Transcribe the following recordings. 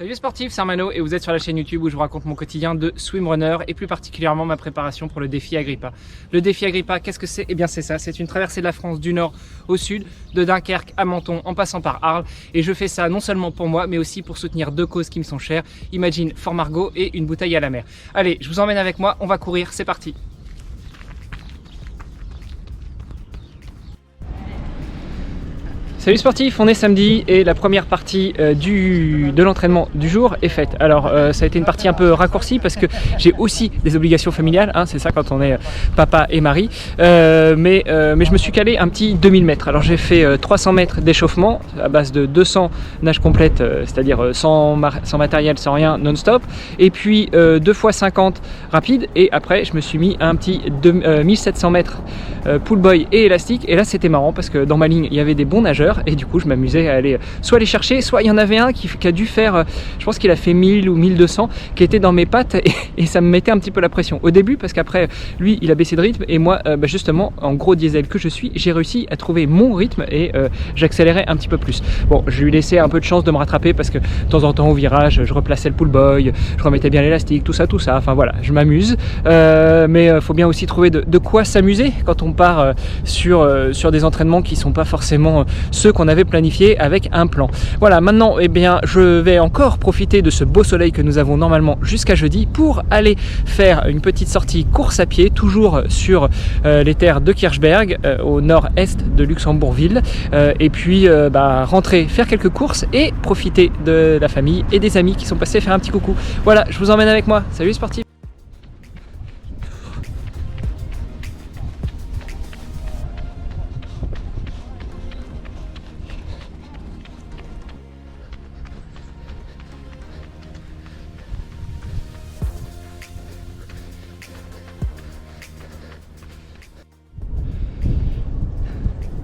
Salut les sportifs, c'est Armano et vous êtes sur la chaîne YouTube où je vous raconte mon quotidien de swimrunner et plus particulièrement ma préparation pour le défi Agrippa. Le défi Agrippa, qu'est-ce que c'est? Eh bien c'est ça, c'est une traversée de la France du nord au sud, de Dunkerque à Menton en passant par Arles, et je fais ça non seulement pour moi mais aussi pour soutenir deux causes qui me sont chères, Imagine Fort Margot et une bouteille à la mer. Allez, je vous emmène avec moi, on va courir, c'est parti. Salut sportifs, on est samedi et la première partie de l'entraînement du jour est faite. Alors ça a été une partie un peu raccourcie parce que j'ai aussi des obligations familiales, hein, c'est ça quand on est papa et mari, mais je me suis calé un petit 2000 mètres. Alors j'ai fait 300 mètres d'échauffement à base de 200 nages complètes, c'est-à-dire sans matériel, sans rien, non-stop, et puis 2 x 50 rapide, et après je me suis mis un petit 1700 mètres pull boy et élastique, et là c'était marrant parce que dans ma ligne il y avait des bons nageurs et du coup je m'amusais à aller soit les chercher, soit il y en avait un qui a dû faire, je pense qu'il a fait 1000 ou 1200, qui était dans mes pattes, et ça me mettait un petit peu la pression au début parce qu'après lui il a baissé de rythme et moi justement en gros diesel que je suis, j'ai réussi à trouver mon rythme et j'accélérais un petit peu plus. Bon, je lui laissais un peu de chance de me rattraper parce que de temps en temps au virage je replaçais le pull boy, je remettais bien l'élastique, tout ça, enfin voilà, je m'amuse, mais il faut bien aussi trouver de quoi s'amuser quand on part sur des entraînements qui sont pas forcément ceux qu'on avait planifiés avec un plan. Voilà, maintenant eh bien je vais encore profiter de ce beau soleil que nous avons normalement jusqu'à jeudi pour aller faire une petite sortie course à pied, toujours sur les terres de Kirchberg, au nord-est de Luxembourgville, et puis rentrer, faire quelques courses et profiter de la famille et des amis qui sont passés faire un petit coucou. Voilà, je vous emmène avec moi. Salut les sportifs.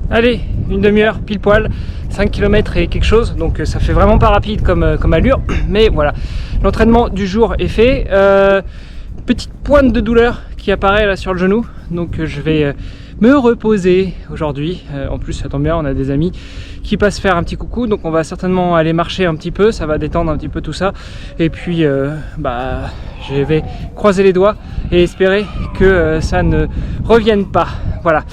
Allez, une demi-heure pile poil, 5 km et quelque chose, donc ça fait vraiment pas rapide comme allure, mais voilà, l'entraînement du jour est fait. Petite pointe de douleur qui apparaît là sur le genou, donc je vais me reposer aujourd'hui. En plus ça tombe bien, on a des amis qui passent faire un petit coucou, donc on va certainement aller marcher un petit peu, ça va détendre un petit peu tout ça, et puis je vais croiser les doigts et espérer que ça ne revienne pas. Voilà.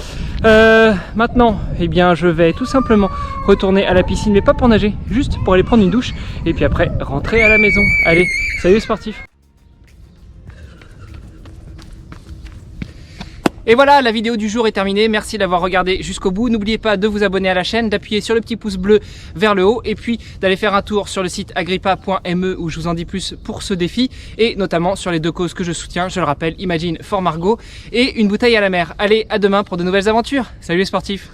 Maintenant, eh bien, je vais tout simplement retourner à la piscine, mais pas pour nager, juste pour aller prendre une douche, et puis après rentrer à la maison. Allez, salut les sportifs. Et voilà, la vidéo du jour est terminée. Merci d'avoir regardé jusqu'au bout. N'oubliez pas de vous abonner à la chaîne, d'appuyer sur le petit pouce bleu vers le haut, et puis d'aller faire un tour sur le site agrippa.me où je vous en dis plus pour ce défi, et notamment sur les deux causes que je soutiens, je le rappelle, Imagine Fort Margot et une bouteille à la mer. Allez, à demain pour de nouvelles aventures. Salut les sportifs.